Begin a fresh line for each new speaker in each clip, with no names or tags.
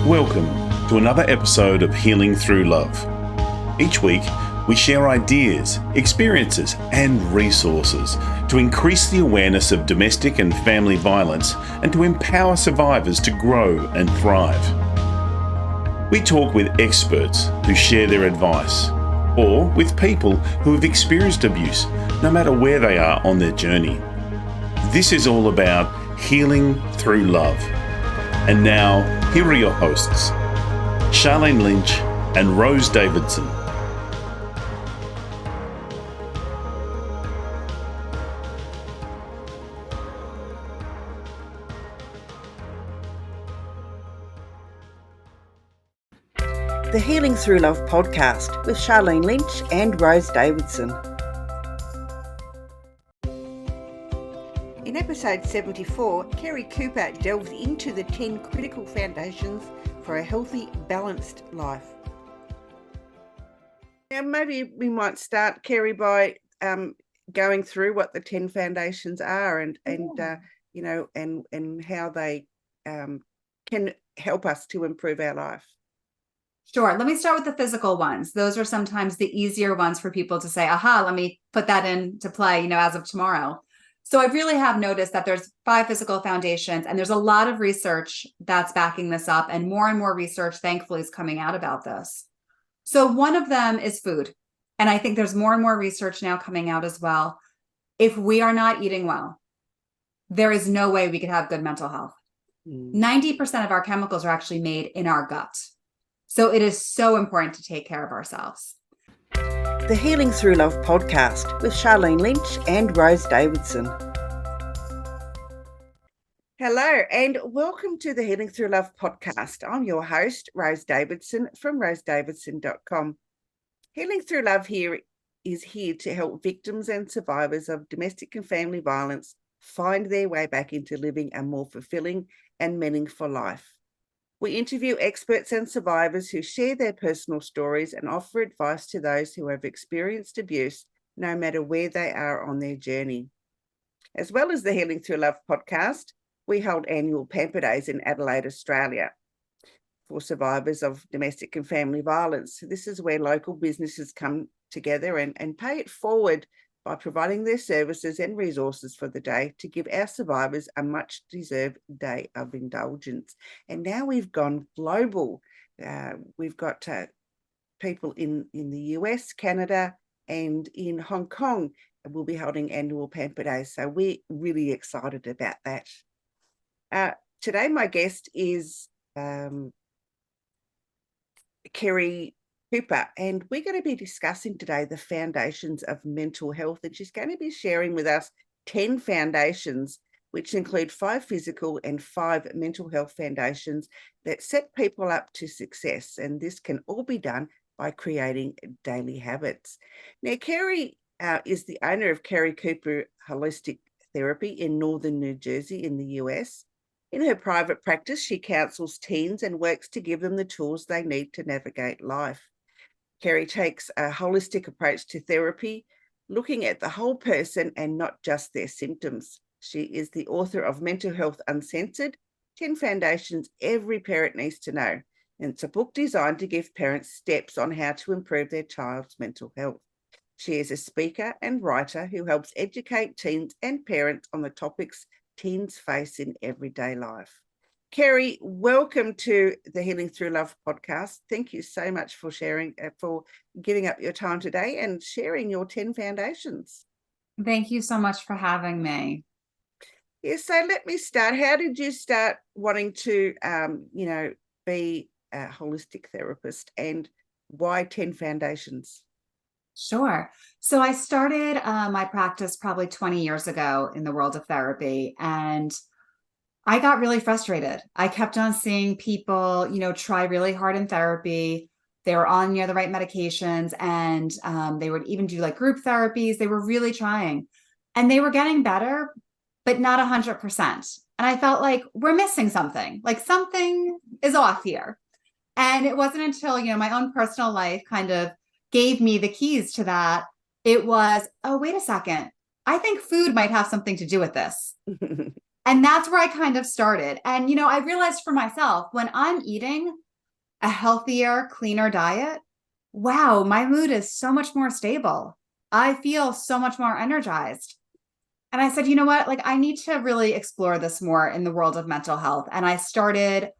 Welcome to another episode of Healing Through Love. Each week, we share ideas, experiences, and resources to increase the awareness of domestic and family violence and to empower survivors to grow and thrive. We talk with experts who share their advice, or with people who have experienced abuse, no matter where they are on their journey. This is all about healing through love. And now, here are your hosts, Charlene Lynch and Rose Davidson.
The Healing Through Love podcast with Charlene Lynch and Rose Davidson. In episode 74, Keri Cooper delves into the 10 critical foundations for a healthy, balanced life. Now, maybe we might start, Keri, by going through what the 10 foundations are and how they can help us to improve our life.
Sure. Let me start with the physical ones. Those are sometimes the easier ones for people to say, aha, let me put that into play, as of tomorrow. So I really have noticed that there's 5 physical foundations, and there's a lot of research that's backing this up, and more research, thankfully, is coming out about this. So one of them is food. And I think there's more and more research now coming out as well. If we are not eating well, there is no way we could have good mental health. 90% of our chemicals are actually made in our gut. So it is so important to take care of ourselves.
The Healing Through Love podcast with Charlene Lynch and Rose Davidson. Hello and welcome to the Healing Through Love podcast. I'm your host, Rose Davidson from rosedavidson.com. Healing Through Love is here to help victims and survivors of domestic and family violence find their way back into living a more fulfilling and meaningful life. We interview experts and survivors who share their personal stories and offer advice to those who have experienced abuse, no matter where they are on their journey. As well as the Healing Through Love podcast, we hold annual Pamper Days in Adelaide, Australia, for survivors of domestic and family violence. This is where local businesses come together and pay it forward by providing their services and resources for the day to give our survivors a much-deserved day of indulgence. And now we've gone global. We've got people in the US, Canada, and in Hong Kong. We'll be holding annual Pamper Days, so we're really excited about that. Today, my guest is Keri Cooper, and we're going to be discussing today the foundations of mental health, and she's going to be sharing with us 10 foundations, which include 5 physical and 5 mental health foundations that set people up to success, and this can all be done by creating daily habits. Now, Keri is the owner of Keri Cooper Holistic Therapy in Northern New Jersey in the US. In her private practice, she counsels teens and works to give them the tools they need to navigate life. Keri takes a holistic approach to therapy, looking at the whole person and not just their symptoms. She is the author of Mental Health Uncensored, 10 Foundations Every Parent Needs to Know. And it's a book designed to give parents steps on how to improve their child's mental health. She is a speaker and writer who helps educate teens and parents on the topics teens face in everyday life. Keri, welcome to the Healing Through Love podcast. Thank you so much for sharing, for giving up your time today and sharing your 10 foundations.
Thank you so much for having me.
Yeah, so let me start. How did you start wanting to, be a holistic therapist, and why 10 foundations?
Sure. So I started my practice probably 20 years ago in the world of therapy, and I got really frustrated. I kept on seeing people, try really hard in therapy. They were on, the right medications, and they would even do like group therapies. They were really trying, and they were getting better, but not 100%. And I felt like we're missing something, like something is off here. And it wasn't until, my own personal life kind of gave me the keys to that. It was, oh, wait a second. I think food might have something to do with this. And that's where I kind of started. And, I realized for myself, when I'm eating a healthier, cleaner diet, wow, my mood is so much more stable. I feel so much more energized. And I said, you know what, like I need to really explore this more in the world of mental health. And I started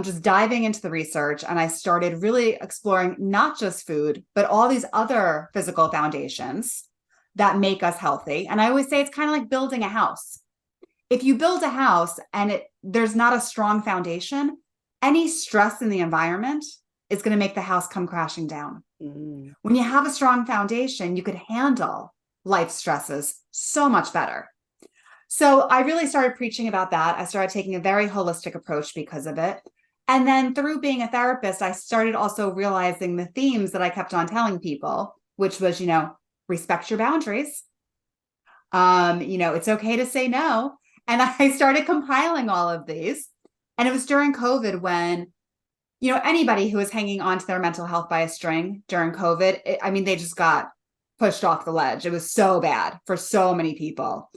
just diving into the research, and I started really exploring not just food, but all these other physical foundations that make us healthy. And I always say it's kind of like building a house. If you build a house and there's not a strong foundation, any stress in the environment is going to make the house come crashing down.
Mm.
When you have a strong foundation, you could handle life stresses so much better. So I really started preaching about that. I started taking a very holistic approach because of it. And then through being a therapist, I started also realizing the themes that I kept on telling people, which was, respect your boundaries. It's okay to say no. And I started compiling all of these. And it was during COVID when, anybody who was hanging on to their mental health by a string during COVID, they just got pushed off the ledge. It was so bad for so many people.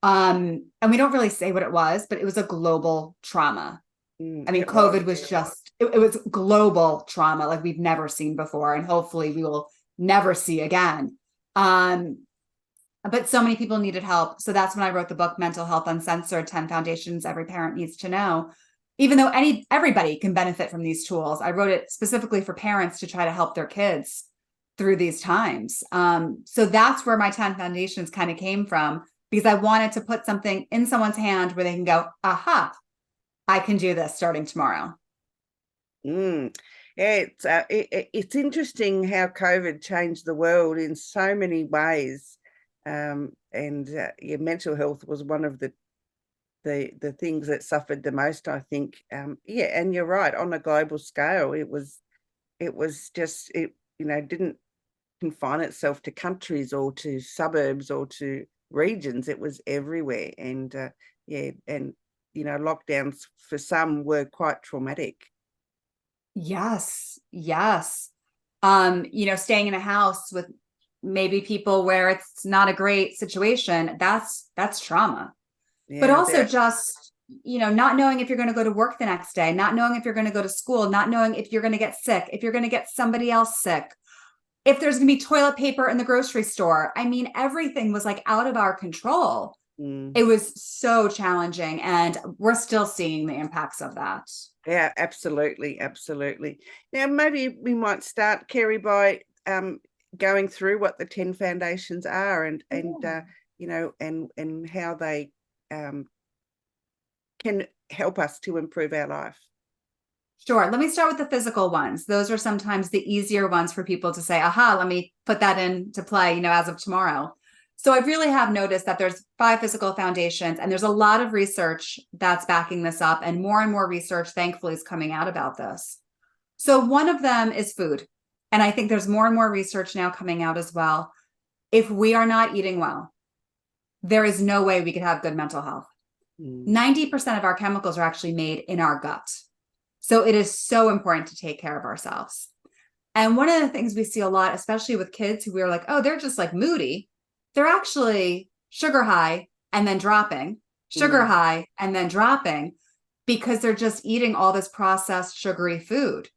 And we don't really say what it was, but it was a global trauma. COVID was just, it was global trauma like we've never seen before. And hopefully we will never see again. But so many people needed help. So that's when I wrote the book, Mental Health Uncensored, 10 Foundations Every Parent Needs to Know. Even though everybody can benefit from these tools, I wrote it specifically for parents to try to help their kids through these times. So that's where my 10 foundations kind of came from, because I wanted to put something in someone's hand where they can go, aha, I can do this starting tomorrow.
Yeah, it's interesting how COVID changed the world in so many ways. Mental health was one of the things that suffered the most, I think. And you're right, on a global scale, it was just, didn't confine itself to countries or to suburbs or to regions. It was everywhere. And lockdowns for some were quite traumatic.
Yes. Staying in a house with maybe people where it's not a great situation, that's trauma. But also just, not knowing if you're going to go to work the next day, not knowing if you're going to go to school, not knowing if you're going to get sick, if you're going to get somebody else sick, if there's going to be toilet paper in the grocery store. Everything was like out of our control. It was so challenging, and we're still seeing the impacts of that.
Yeah, absolutely. Now, maybe we might start, Keri, by going through what the 10 foundations are and how they can help us to improve our life.
Sure. Let me start with the physical ones. Those are sometimes the easier ones for people to say, aha, let me put that into play, as of tomorrow. So I really have noticed that there's 5 physical foundations, and there's a lot of research that's backing this up, and more research, thankfully, is coming out about this. So one of them is food. And I think there's more and more research now coming out as well. If we are not eating well, there is no way we could have good mental health. 90% of our chemicals are actually made in our gut. So it is so important to take care of ourselves. And one of the things we see a lot, especially with kids who we're like, oh, they're just like moody. They're actually sugar high and then dropping, sugar high and then dropping, because they're just eating all this processed sugary food.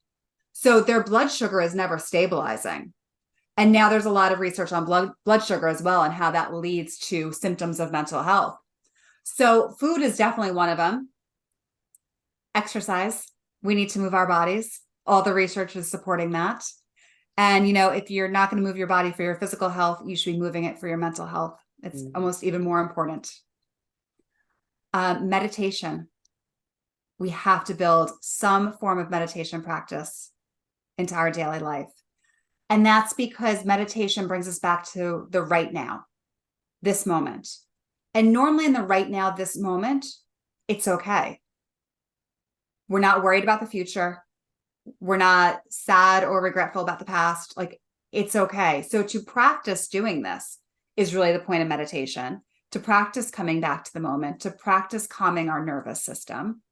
So their blood sugar is never stabilizing. And now there's a lot of research on blood sugar as well, and how that leads to symptoms of mental health. So food is definitely one of them. Exercise. We need to move our bodies. All the research is supporting that. And, if you're not going to move your body for your physical health, you should be moving it for your mental health. It's almost even more important. Meditation. We have to build some form of meditation practice into our daily life. And that's because meditation brings us back to the right now, this moment. And normally in the right now, this moment, it's okay. We're not worried about the future. We're not sad or regretful about the past. Like, it's okay. So to practice doing this is really the point of meditation, to practice coming back to the moment, to practice calming our nervous system.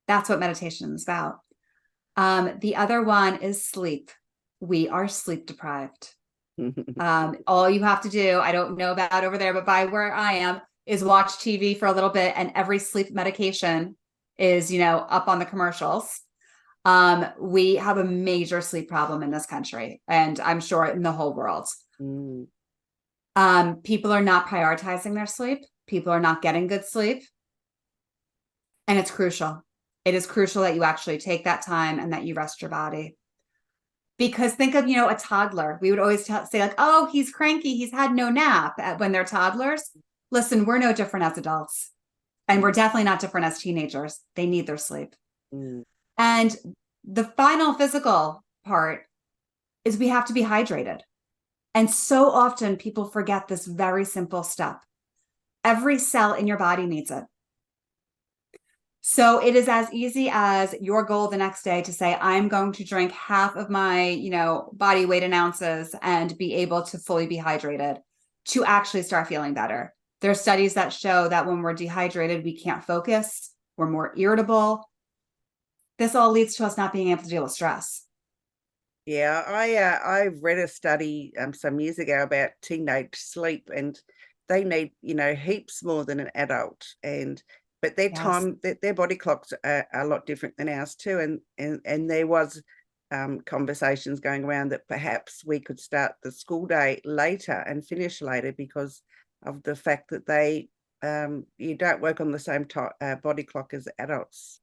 That's what meditation is about. The other one is sleep. We are sleep deprived. All you have to do, I don't know about over there, but by where I am, is watch TV for a little bit, and every sleep medication is, up on the commercials. We have a major sleep problem in this country, and I'm sure in the whole world.
Mm.
People are not prioritizing their sleep. People are not getting good sleep. And it's crucial. It is crucial that you actually take that time and that you rest your body. Because think of, a toddler. We would always say like, oh, he's cranky. He's had no nap when they're toddlers. Listen, we're no different as adults. And we're definitely not different as teenagers. They need their sleep.
Mm.
And the final physical part is we have to be hydrated. And so often people forget this very simple step. Every cell in your body needs it. So it is as easy as your goal the next day to say, I'm going to drink half of my, body weight in ounces and be able to fully be hydrated to actually start feeling better. There are studies that show that when we're dehydrated, we can't focus. We're more irritable. This all leads to us not being able to deal with stress.
Yeah, I read a study some years ago about teenage sleep, and they need, heaps more than an adult, but their time, their body clocks are a lot different than ours too, and there was conversations going around that perhaps we could start the school day later and finish later because of the fact that they you don't work on the same body clock as adults.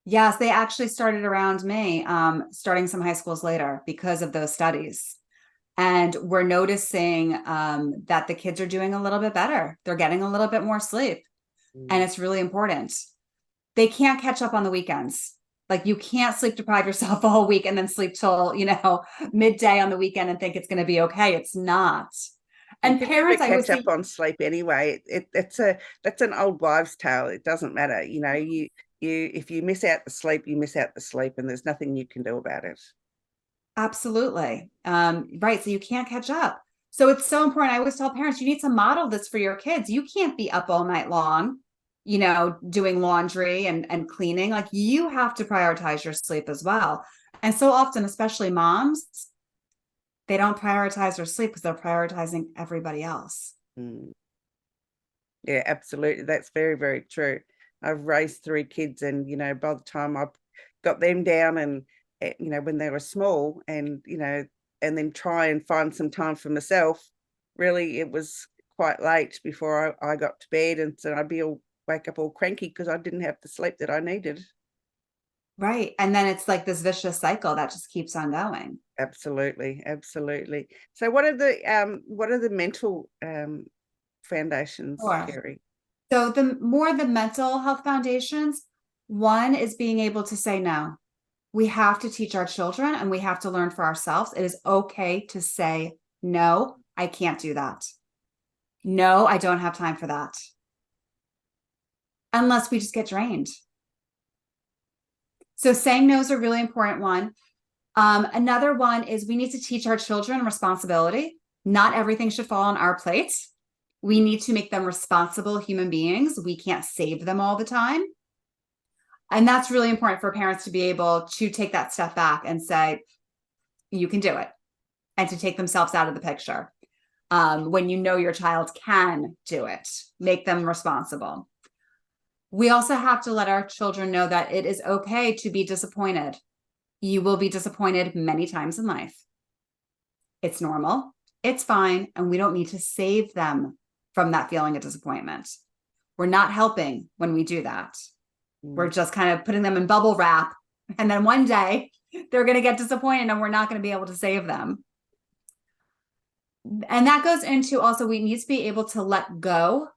Yes, they actually started around me, starting some high schools later because of those studies. And we're noticing that the kids are doing a little bit better. They're getting a little bit more sleep. And it's really important. They can't catch up on the weekends. Like you can't sleep deprive yourself a whole week and then sleep till, midday on the weekend and think it's going to be okay. It's not. And parents, I would
catch up on sleep anyway. That's an old wives' tale. It doesn't matter. You if you miss out the sleep, you miss out the sleep, and there's nothing you can do about it.
Absolutely. Right. So you can't catch up. So it's so important. I always tell parents, you need to model this for your kids. You can't be up all night long, doing laundry and cleaning. Like you have to prioritize your sleep as well. And so often, especially moms, they don't prioritize their sleep because they're prioritizing everybody else.
Yeah, absolutely. That's very, very true. I've raised 3 kids, and by the time I got them down, and when they were small, and and then try and find some time for myself, really it was quite late before I got to bed, and so I'd wake up all cranky because I didn't have the sleep that I needed.
Right. And then it's like this vicious cycle that just keeps on going.
Absolutely, absolutely. So what are the mental foundations,
Sure.
Keri?
So the mental health foundations, one is being able to say no. We have to teach our children, and we have to learn for ourselves. It is okay to say, no, I can't do that. No, I don't have time for that. Unless we just get drained. So saying no is a really important one. Another one is we need to teach our children responsibility. Not everything should fall on our plate. We need to make them responsible human beings. We can't save them all the time. And that's really important for parents to be able to take that step back and say, you can do it, and to take themselves out of the picture. When your child can do it, make them responsible. We also have to let our children know that it is okay to be disappointed. You will be disappointed many times in life. It's normal. It's fine. And we don't need to save them from that feeling of disappointment. We're not helping when we do that. We're just kind of putting them in bubble wrap. And then one day they're going to get disappointed and we're not going to be able to save them. And that goes into also, we need to be able to let go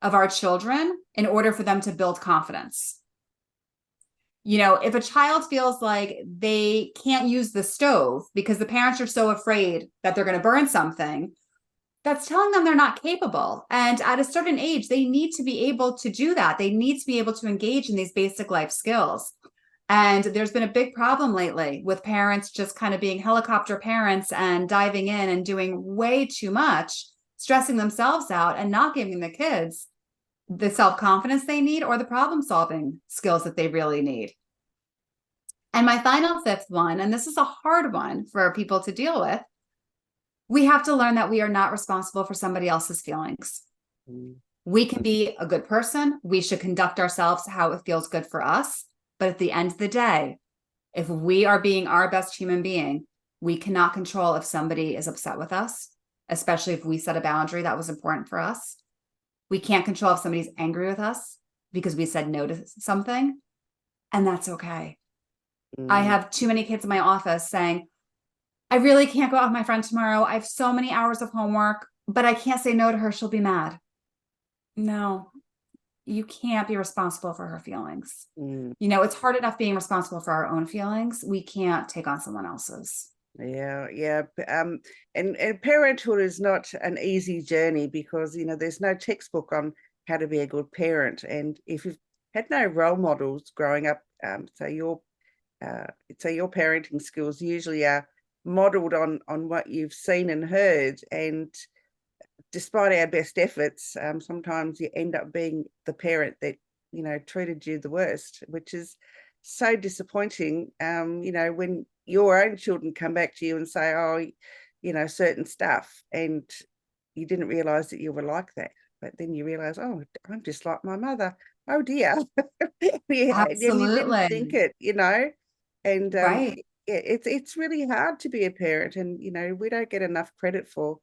of our children in order for them to build confidence. If a child feels like they can't use the stove because the parents are so afraid that they're going to burn something, that's telling them they're not capable. And at a certain age, they need to be able to do that. They need to be able to engage in these basic life skills. And there's been a big problem lately with parents just kind of being helicopter parents and diving in and doing way too much, stressing themselves out and not giving the kids the self-confidence they need or the problem-solving skills that they really need. And my final 5th one, and this is a hard one for people to deal with, we have to learn that we are not responsible for somebody else's feelings. We can be a good person. We should conduct ourselves how it feels good for us. But at the end of the day, if we are being our best human being, we cannot control if somebody is upset with us, especially if we set a boundary that was important for us. We can't control if somebody's angry with us because we said no to something, and that's okay. I have too many kids in my office saying, I really can't go out with my friend tomorrow. I have so many hours of homework, but I can't say no to her. She'll be mad. No, you can't be responsible for her feelings. It's hard enough being responsible for our own feelings. We can't take on someone else's.
Yeah. And parenthood is not an easy journey because, there's no textbook on how to be a good parent. And if you've had no role models growing up, so your parenting skills usually are modeled on what you've seen and heard. And despite our best efforts, sometimes you end up being the parent that, treated you the worst, which is so disappointing. When your own children come back to you and say, oh, certain stuff, and you didn't realize that you were like that. But then you realize, oh, I'm just like my mother. Oh dear. Yeah, and you didn't think it, and
right.
yeah, it's really hard to be a parent, and we don't get enough credit for,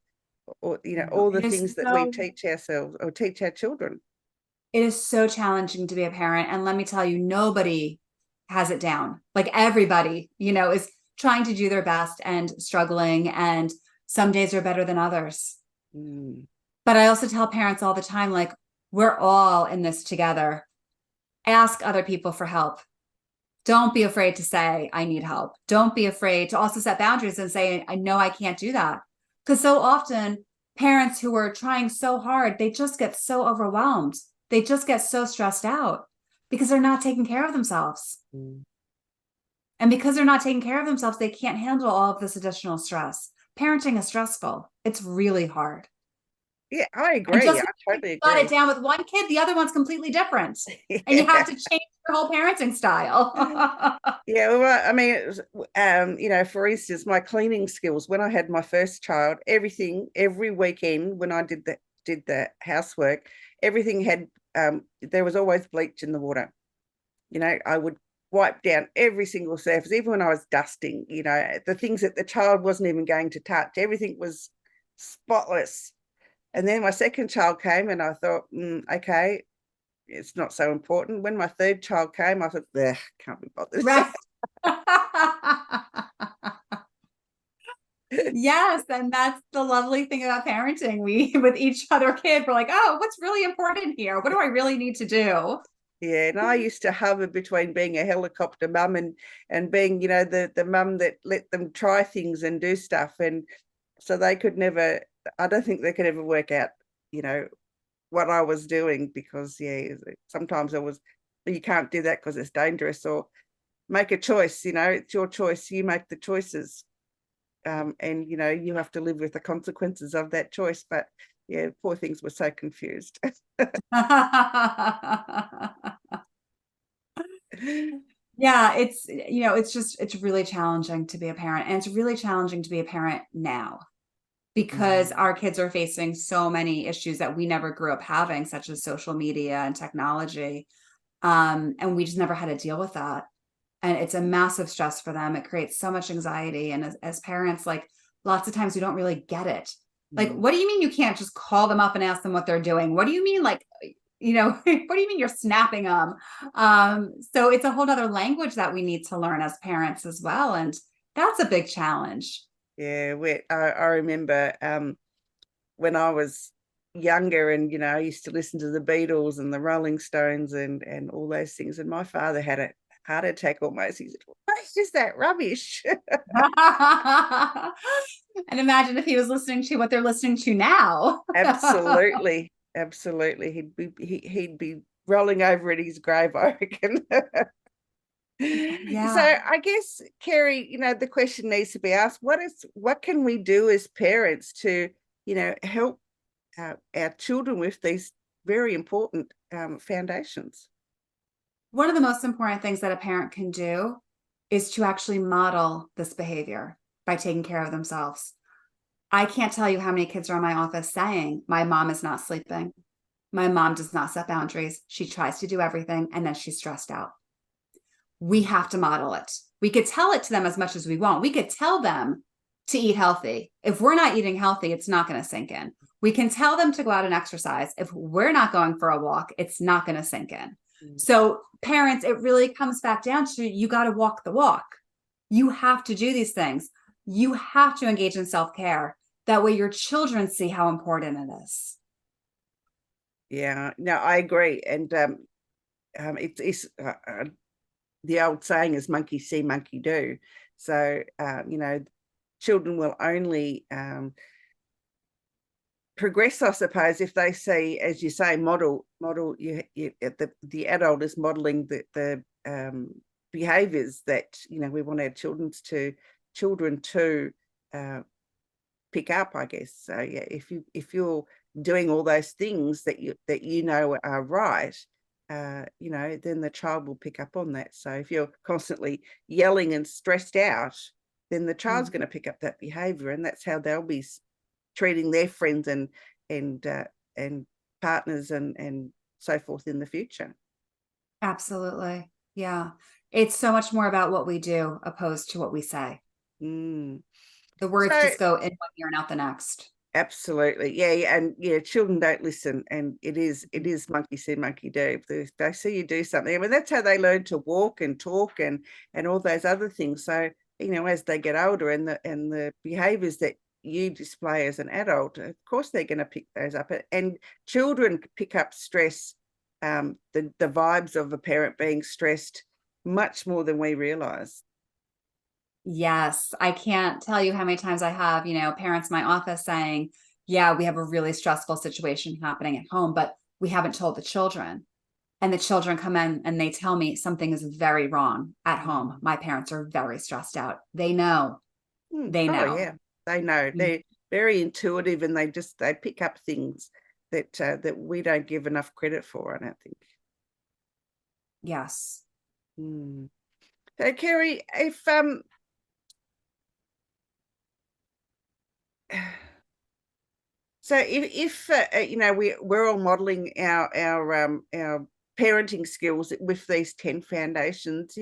or all the things that we teach ourselves or teach our children.
It is so challenging to be a parent, and let me tell you, nobody has it down. Like everybody, is trying to do their best and struggling, and some days are better than others. But I also tell parents all the time, like, we're all in this together. Ask other people for help. Don't be afraid to say, I need help. Don't be afraid to also set boundaries and say, I know I can't do that. Because so often parents who are trying so hard, they just get so overwhelmed. They just get so stressed out because they're not taking care of themselves. And because they're not taking care of themselves, they can't handle all of this additional stress. Parenting is stressful. It's really hard.
Yeah, I agree. I totally agree.
Got it down with one kid, the other one's completely different. Yeah. And you have to change your whole parenting style.
Yeah, well, I mean, it was, for instance, my cleaning skills, when I had my first child, every weekend when I did the housework, everything had, there was always bleach in the water. I would wipe down every single surface, even when I was dusting, the things that the child wasn't even going to touch, everything was spotless. And then my second child came and I thought, okay, it's not so important. When my third child came, I thought, can't be bothered.
Right. Yes, and that's the lovely thing about parenting. We, with each other kid, we're like, oh, what's really important here? What do I really need to do?
Yeah, and I used to hover between being a helicopter mum and being, the mum that let them try things and do stuff. And so they could never, I don't think they could ever work out, what I was doing, because, sometimes you can't do that because it's dangerous, or make a choice, it's your choice. You make the choices. And, you have to live with the consequences of that choice. But yeah, poor things were so confused.
Yeah, it's really challenging to be a parent, and it's really challenging to be a parent now because our kids are facing so many issues that we never grew up having, such as social media and technology. And we just never had to deal with that. And it's a massive stress for them. It creates so much anxiety. And as parents, like, lots of times we don't really get it. Like, what do you mean you can't just call them up and ask them what they're doing? What do you mean, like, what do you mean you're snapping them? So it's a whole other language that we need to learn as parents as well. And that's a big challenge.
Yeah, I remember when I was younger, and I used to listen to the Beatles and the Rolling Stones and all those things. And my father had a heart attack almost. He said, "What is that rubbish?"
And imagine if he was listening to what they're listening to now.
Absolutely. He'd be rolling over in his grave, I reckon.
Yeah.
So I guess, Keri, the question needs to be asked: what can we do as parents to, help our children with these very important foundations?
One of the most important things that a parent can do is to actually model this behavior by taking care of themselves. I can't tell you how many kids are in my office saying, my mom is not sleeping. My mom does not set boundaries. She tries to do everything, and then she's stressed out. We have to model it. We could tell it to them as much as we want. We could tell them to eat healthy. If we're not eating healthy, it's not going to sink in. We can tell them to go out and exercise. If we're not going for a walk, it's not going to sink in. So parents, it really comes back down to, you got to walk the walk. You have to do these things. You have to engage in self-care. That way your children see how important it is.
Yeah, no, I agree. And it's the old saying is monkey see, monkey do. So, children will only progress, I suppose, if they see, as you say, model the adult is modeling the behaviors that we want our children to pick up, I guess. So yeah, if you're doing all those things that are right, then the child will pick up on that. So if you're constantly yelling and stressed out, then the child's going to pick up that behavior, and that's how they'll be treating their friends and partners and so forth in the future.
Absolutely. Yeah. It's so much more about what we do opposed to what we say. The words just go in one ear and out the next.
Absolutely. Yeah. And children don't listen, and it is monkey see, monkey do. If they see you do something, I mean, that's how they learn to walk and talk and all those other things. So, as they get older and the behaviors that you display as an adult, of course they're going to pick those up. And children pick up stress, the vibes of a parent being stressed much more than we realize.
Yes. I can't tell you how many times I have, parents in my office saying, yeah, we have a really stressful situation happening at home, but we haven't told the children. And the children come in and they tell me something is very wrong at home. My parents are very stressed out. They know. They know.
Oh, yeah. They know. They're very intuitive, and they pick up things that we don't give enough credit for, I don't think.
Yes.
So, Keri, if we're all modeling our parenting skills with these 10 foundations,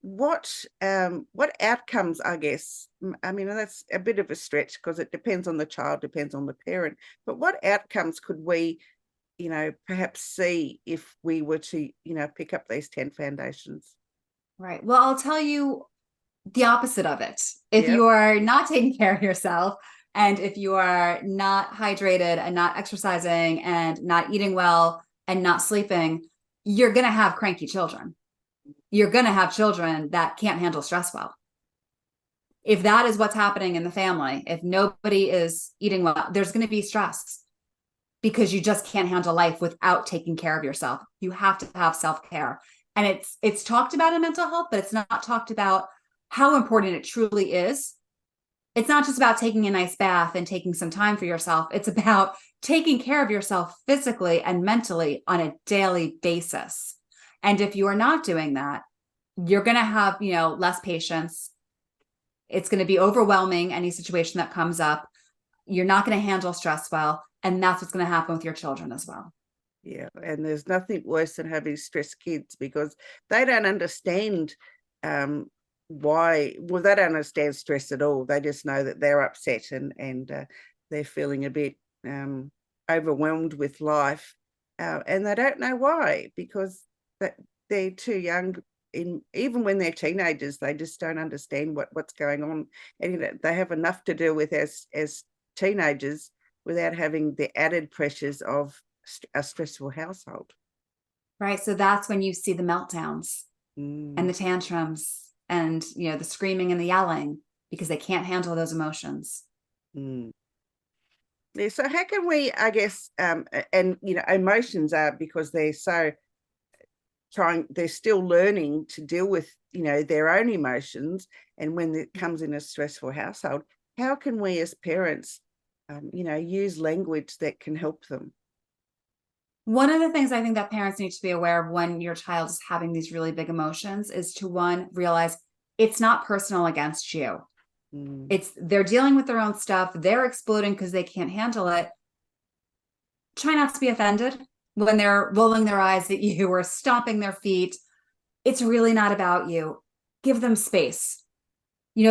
what outcomes, I guess, I mean, that's a bit of a stretch because it depends on the child, depends on the parent, but what outcomes could we, perhaps see if we were to, pick up these 10 foundations?
Right. Well, I'll tell you the opposite of it. If you are not taking care of yourself, and if you are not hydrated and not exercising and not eating well and not sleeping, you're going to have cranky children. You're going to have children that can't handle stress well. If that is what's happening in the family, if nobody is eating well, there's going to be stress because you just can't handle life without taking care of yourself. You have to have self-care. And it's talked about in mental health, but it's not talked about how important it truly is. It's not just about taking a nice bath and taking some time for yourself. It's about taking care of yourself physically and mentally on a daily basis. And if you are not doing that, you're going to have, less patience. It's going to be overwhelming, any situation that comes up. You're not going to handle stress well. And that's what's going to happen with your children as well.
Yeah. And there's nothing worse than having stressed kids, because they don't understand why. Well, they don't understand stress at all. They just know that they're upset and they're feeling a bit overwhelmed with life. And they don't know why, because they're too young. Even when they're teenagers, they just don't understand what's going on, and they have enough to deal with as teenagers without having the added pressures of a stressful household.
Right. So that's when you see the meltdowns and the tantrums and the screaming and the yelling, because they can't handle those emotions.
Yeah, so how can we, I guess, and emotions are, because they're so they're still learning to deal with their own emotions, and when it comes in a stressful household, how can we as parents use language that can help them?
One of the things I think that parents need to be aware of when your child is having these really big emotions is to, one, realize it's not personal against you. They're dealing with their own stuff. They're exploding because they can't handle it. try not to be offended when they're rolling their eyes at you or stomping their feet. It's really not about you. Give them space.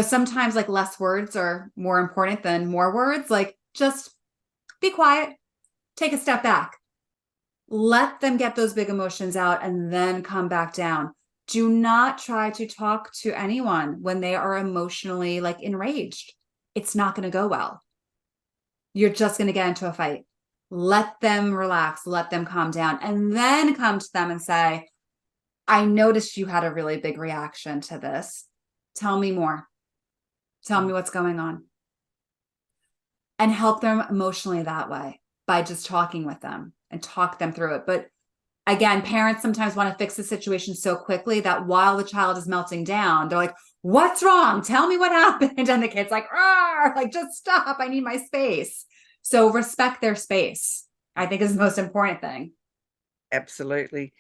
Sometimes like less words are more important than more words. Like just be quiet, take a step back, let them get those big emotions out and then come back down. Do not try to talk to anyone when they are emotionally like enraged. It's not going to go well. You're just going to get into a fight. Let them relax, let them calm down, and then come to them and say, I noticed you had a really big reaction to this. Tell me more. Tell me what's going on. And help them emotionally that way by just talking with them and talk them through it. But again, parents sometimes want to fix the situation so quickly that while the child is melting down, they're like, what's wrong? Tell me what happened. And the kid's like, just stop. I need my space. So respect their space, I think, is the most important thing.
Absolutely.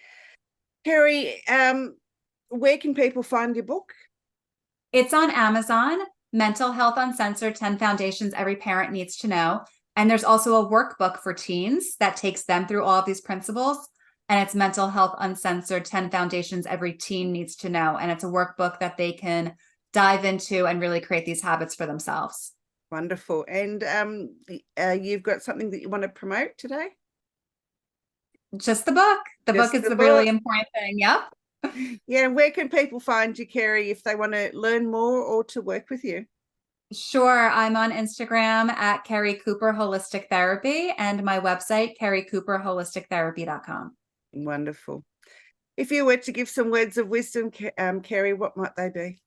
Keri, where can people find your book?
It's on Amazon, Mental Health Uncensored, 10 Foundations Every Parent Needs to Know. And there's also a workbook for teens that takes them through all of these principles. And it's Mental Health Uncensored, 10 Foundations Every Teen Needs to Know. And it's a workbook that they can dive into and really create these habits for themselves.
Wonderful. And you've got something that you want to promote today?
Just the book. The book is the really important thing. Yep.
Yeah. And where can people find you, Keri, if they want to learn more or to work with you?
Sure. I'm on Instagram at Keri Cooper Holistic Therapy and my website, kericooperholistictherapy.com.
Wonderful. If you were to give some words of wisdom, Keri, what might they be?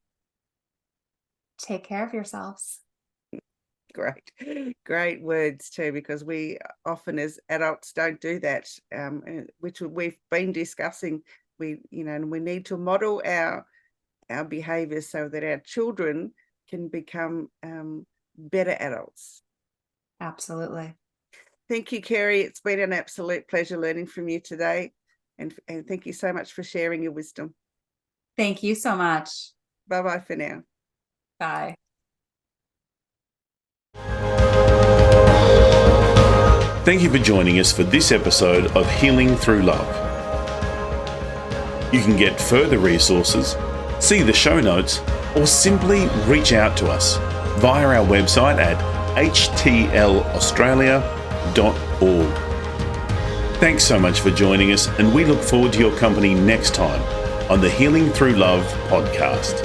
Take care of yourselves.
Great words too, because we often as adults don't do that, which we've been discussing. And we need to model our behaviors so that our children can become better adults.
Absolutely.
Thank you, Keri. It's been an absolute pleasure learning from you today. And thank you so much for sharing your wisdom.
Thank you so much.
Bye-bye for now.
Bye.
Thank you for joining us for this episode of Healing Through Love. You can get further resources, see the show notes, or simply reach out to us via our website at htlaustralia.org. Thanks so much for joining us, and we look forward to your company next time on the Healing Through Love podcast.